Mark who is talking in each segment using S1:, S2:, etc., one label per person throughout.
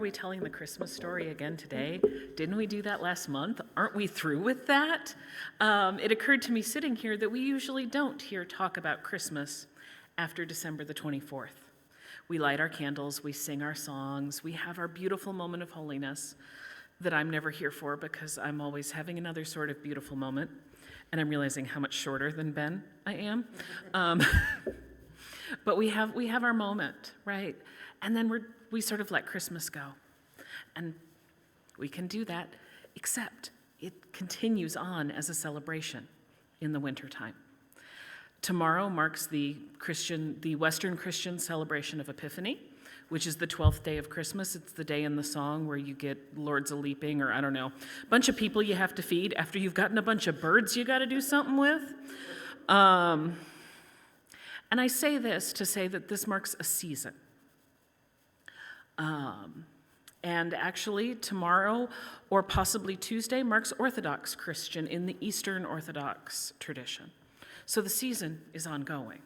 S1: we telling the Christmas story again today? Didn't we do that last month? Aren't we through with that? It occurred to me sitting here that we usually don't hear talk about Christmas after December the 24th. We light our candles, we sing our songs, we have our beautiful moment of holiness that I'm never here for because I'm always having another sort of beautiful moment, and I'm realizing how much shorter than Ben I am. But we have our moment, right? And then we sort of let Christmas go. And we can do that, except it continues on as a celebration in the wintertime. Tomorrow marks the Western Christian celebration of Epiphany, which is the 12th day of Christmas. It's the day in the song where you get Lords a-leaping, or I don't know, a bunch of people you have to feed after you've gotten a bunch of birds you got to do something with. And I say this to say that this marks a season. And actually, tomorrow or possibly Tuesday marks Orthodox Christian in the Eastern Orthodox tradition. So the season is ongoing.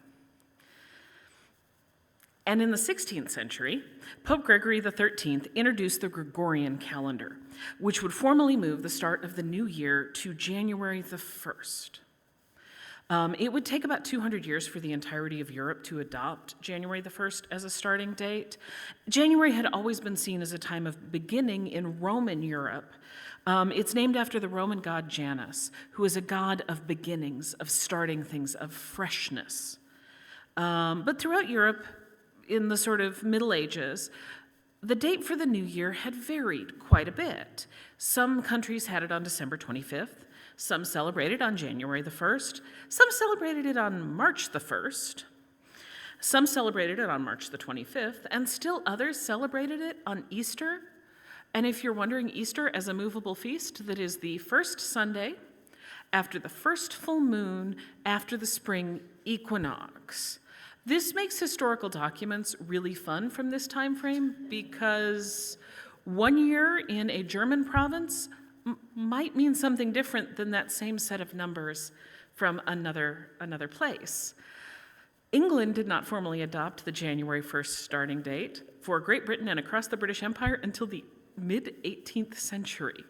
S1: And in the 16th century, Pope Gregory XIII introduced the Gregorian calendar, which would formally move the start of the new year to January the 1st. It would take about 200 years for the entirety of Europe to adopt January the 1st as a starting date. January had always been seen as a time of beginning in Roman Europe. It's named after the Roman god Janus, who is a god of beginnings, of starting things, of freshness. But throughout Europe, in the sort of Middle Ages, the date for the new year had varied quite a bit. Some countries had it on December 25th. Some celebrated on January the 1st. Some celebrated it on March the 1st. Some celebrated it on March the 25th. And still others celebrated it on Easter. And if you're wondering, Easter as a movable feast, that is the first Sunday after the first full moon after the spring equinox. This makes historical documents really fun from this time frame because 1 year in a German province might mean something different than that same set of numbers from another place. England did not formally adopt the January 1st starting date for Great Britain and across the British Empire until the mid-18th century.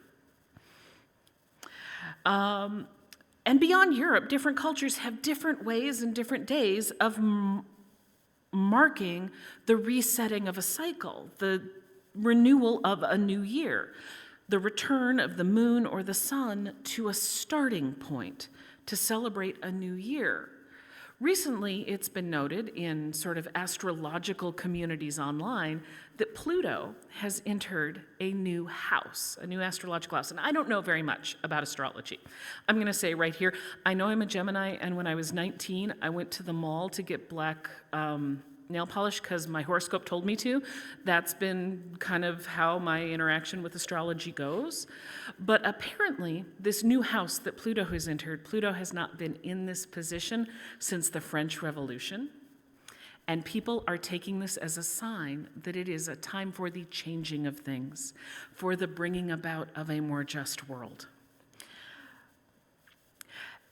S1: And beyond Europe, different cultures have different ways and different days of marking the resetting of a cycle, the renewal of a new year, the return of the moon or the sun to a starting point to celebrate a new year. Recently, it's been noted in sort of astrological communities online that Pluto has entered a new house, a new astrological house. And I don't know very much about astrology. I'm going to say right here, I know I'm a Gemini, and when I was 19, I went to the mall to get black nail polish because my horoscope told me to. That's been kind of how my interaction with astrology goes. But apparently, this new house that Pluto has entered, Pluto has not been in this position since the French Revolution. And people are taking this as a sign that it is a time for the changing of things, for the bringing about of a more just world.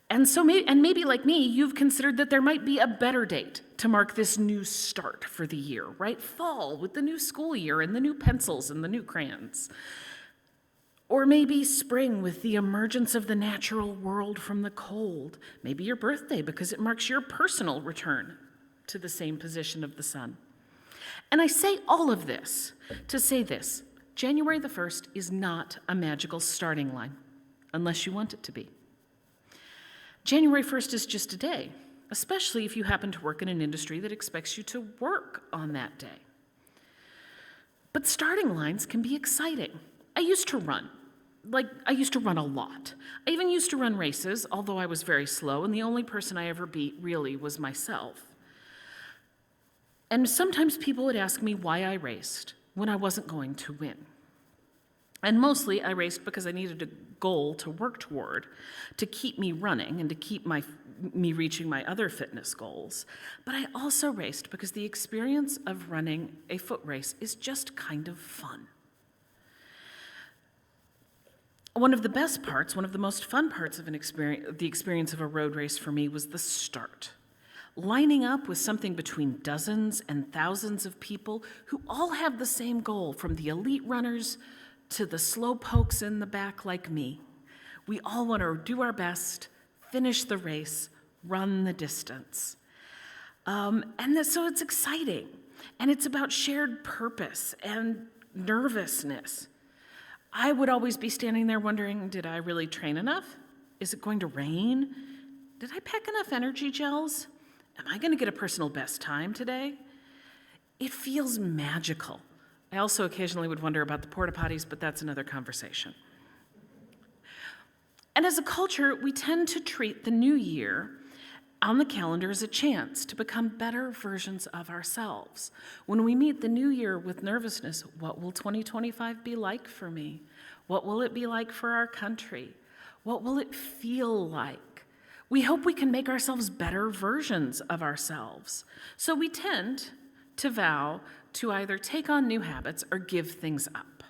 S1: And so, maybe like me, you've considered that there might be a better date to mark this new start for the year, right? Fall with the new school year and the new pencils and the new crayons. Or maybe spring with the emergence of the natural world from the cold. Maybe your birthday because it marks your personal return to the same position of the sun. And I say all of this to say this: January the 1st is not a magical starting line, unless you want it to be. January 1st is just a day, especially if you happen to work in an industry that expects you to work on that day. But starting lines can be exciting. I used to run a lot. I even used to run races, although I was very slow, and the only person I ever beat really was myself. And sometimes people would ask me why I raced when I wasn't going to win. And mostly I raced because I needed a goal to work toward to keep me running and to keep me reaching my other fitness goals. But I also raced because the experience of running a foot race is just kind of fun. One of the best parts, one of the most fun parts of the experience of a road race for me was the start. lining up with something between dozens and thousands of people who all have the same goal, from the elite runners to the slow pokes in the back like me. We all want to do our best, finish the race, run the distance. So it's exciting, and it's about shared purpose and nervousness. I would always be standing there wondering, did I really train enough? Is it going to rain? Did I pack enough energy gels? Am I going to get a personal best time today? It feels magical. I also occasionally would wonder about the porta potties, but that's another conversation. And as a culture, we tend to treat the new year on the calendar as a chance to become better versions of ourselves. When we meet the new year with nervousness, what will 2025 be like for me? What will it be like for our country? What will it feel like? We hope we can make ourselves better versions of ourselves. So we tend to vow to either take on new habits or give things up.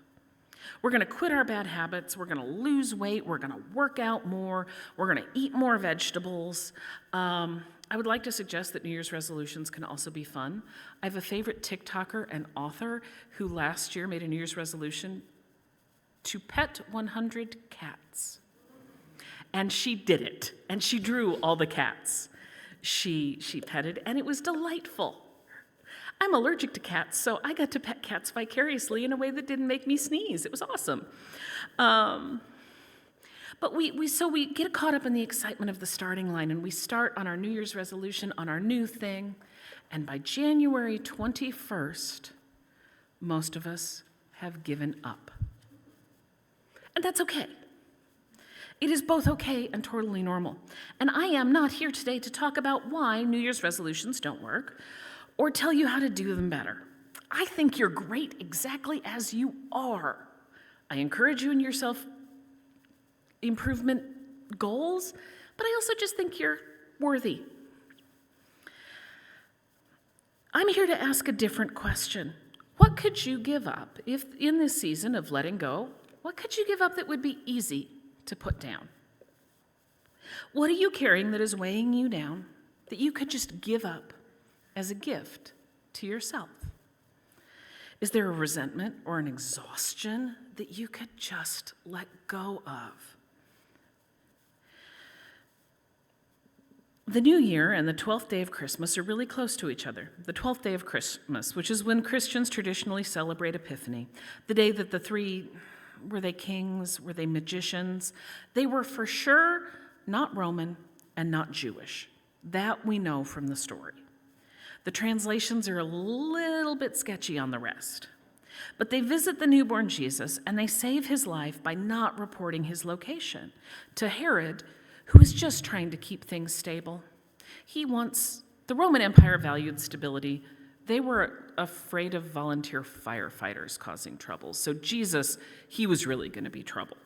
S1: We're going to quit our bad habits. We're going to lose weight. We're going to work out more. We're going to eat more vegetables. I would like to suggest that New Year's resolutions can also be fun. I have a favorite TikToker and author who last year made a New Year's resolution to pet 100 cats. And she did it. And she drew all the cats she petted, and it was delightful. I'm allergic to cats, so I got to pet cats vicariously in a way that didn't make me sneeze. It was awesome. But we get caught up in the excitement of the starting line, and we start on our New Year's resolution, on our new thing, and by January 21st, most of us have given up. And that's okay. It is both okay and totally normal. And I am not here today to talk about why New Year's resolutions don't work, or tell you how to do them better. I think you're great exactly as you are. I encourage you in your self-improvement goals, but I also just think you're worthy. I'm here to ask a different question. What could you give up if, in this season of letting go, what could you give up that would be easy to put down? What are you carrying that is weighing you down that you could just give up as a gift to yourself? Is there a resentment or an exhaustion that you could just let go of? The New Year and the 12th day of Christmas are really close to each other. The 12th day of Christmas, which is when Christians traditionally celebrate Epiphany, the day that the three, were they kings, were they magicians? They were for sure not Roman and not Jewish. That we know from the story. The translations are a little bit sketchy on the rest. But they visit the newborn Jesus, and they save his life by not reporting his location to Herod, who is just trying to keep things stable. The Roman Empire valued stability. They were afraid of volunteer firefighters causing trouble. So Jesus, he was really going to be trouble.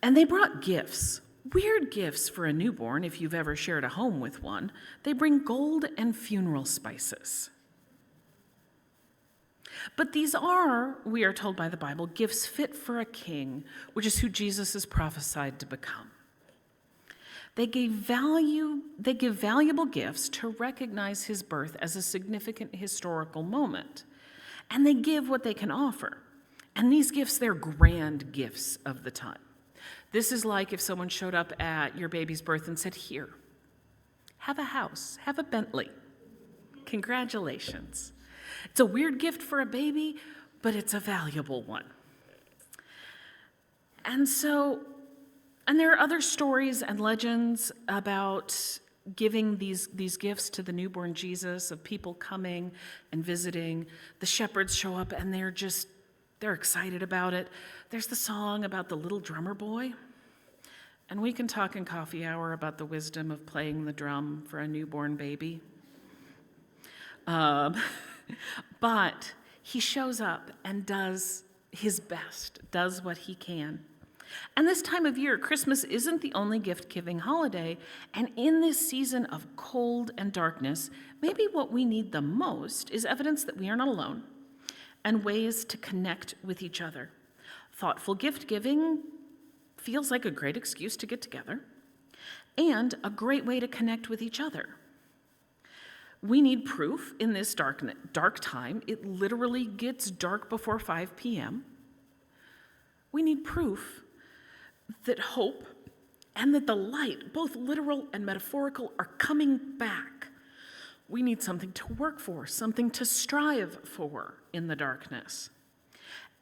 S1: And they brought gifts. Weird gifts for a newborn, if you've ever shared a home with one. They bring gold and funeral spices. But these are, we are told by the Bible, gifts fit for a king, which is who Jesus is prophesied to become. They give valuable gifts to recognize his birth as a significant historical moment. And they give what they can offer. And these gifts, they're grand gifts of the time. This is like if someone showed up at your baby's birth and said, here, have a house, have a Bentley. Congratulations. It's a weird gift for a baby, but it's a valuable one. And there are other stories and legends about giving these gifts to the newborn Jesus, of people coming and visiting. The shepherds show up and they're excited about it. There's the song about the little drummer boy. And we can talk in coffee hour about the wisdom of playing the drum for a newborn baby. But he shows up and does his best, does what he can. And this time of year, Christmas isn't the only gift-giving holiday. And in this season of cold and darkness, maybe what we need the most is evidence that we are not alone and ways to connect with each other. Thoughtful gift-giving feels like a great excuse to get together. and a great way to connect with each other. We need proof in this dark time. It literally gets dark before 5 p.m. We need proof that hope and that the light, both literal and metaphorical, are coming back. We need something to work for, something to strive for in the darkness.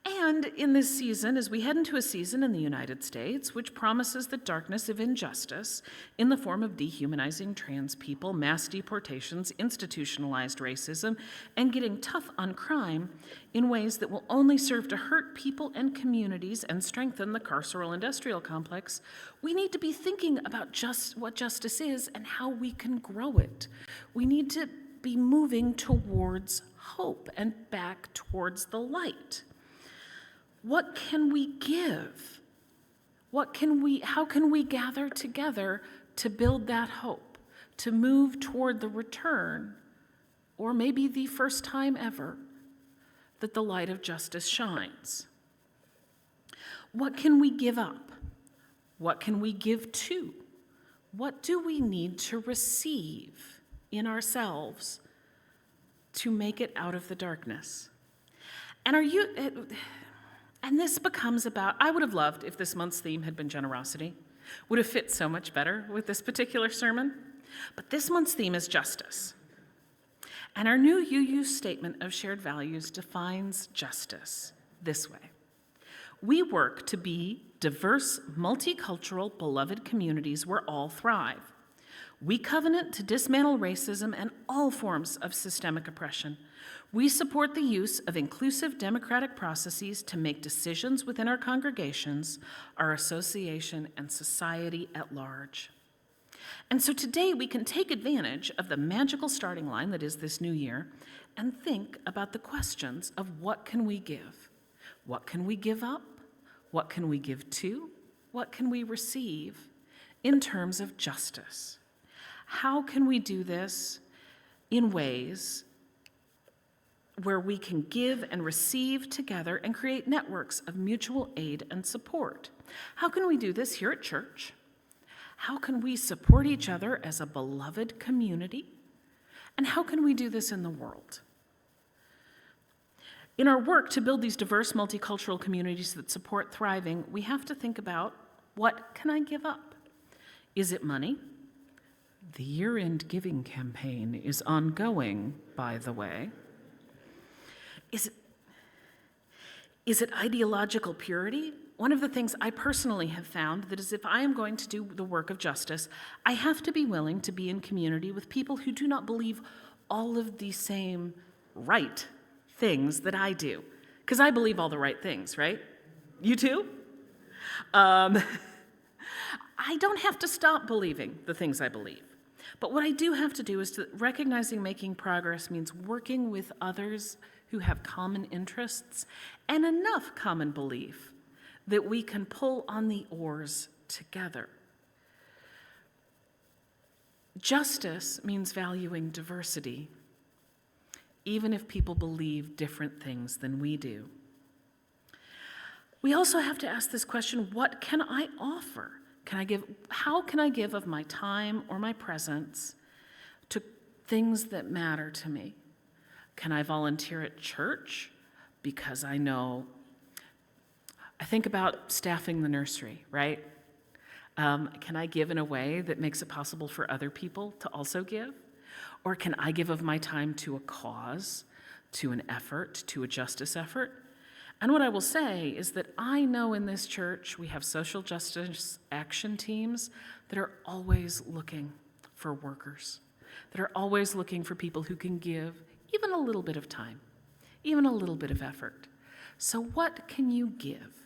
S1: And in this season, as we head into a season in the United States, which promises the darkness of injustice in the form of dehumanizing trans people, mass deportations, institutionalized racism, and getting tough on crime in ways that will only serve to hurt people and communities and strengthen the carceral industrial complex, we need to be thinking about just what justice is and how we can grow it. We need to be moving towards hope and back towards the light. What can we give? How can we gather together to build that hope, to move toward the return, or maybe the first time ever, that the light of justice shines? What can we give up? What can we give to? What do we need to receive in ourselves to make it out of the darkness? And this becomes about, I would have loved if this month's theme had been generosity. Would have fit so much better with this particular sermon. But this month's theme is justice. And our new UU statement of shared values defines justice this way. We work to be diverse, multicultural, beloved communities where all thrive. We covenant to dismantle racism and all forms of systemic oppression. We support the use of inclusive democratic processes to make decisions within our congregations, our association, and society at large. And so today we can take advantage of the magical starting line that is this new year and think about the questions of what can we give? What can we give up? What can we give to? What can we receive in terms of justice? How can we do this in ways where we can give and receive together and create networks of mutual aid and support? How can we do this here at church? How can we support each other as a beloved community? And how can we do this in the world? In our work to build these diverse multicultural communities that support thriving, we have to think about, what can I give up? Is it money? The year-end giving campaign is ongoing, by the way. Is it ideological purity? One of the things I personally have found that is, if I am going to do the work of justice, I have to be willing to be in community with people who do not believe all of the same right things that I do. Because I believe all the right things, right? You too? I don't have to stop believing the things I believe. But what I do have to do is to recognizing making progress means working with others who have common interests and enough common belief that we can pull on the oars together. Justice means valuing diversity, even if people believe different things than we do. We also have to ask this question, what can I offer? How can I give of my time or my presence to things that matter to me? Can I volunteer at church? Because I think about staffing the nursery, right? Can I give in a way that makes it possible for other people to also give? Or can I give of my time to a cause, to an effort, to a justice effort? And what I will say is that I know in this church we have social justice action teams that are always looking for workers, that are always looking for people who can give even a little bit of time, even a little bit of effort. So what can you give?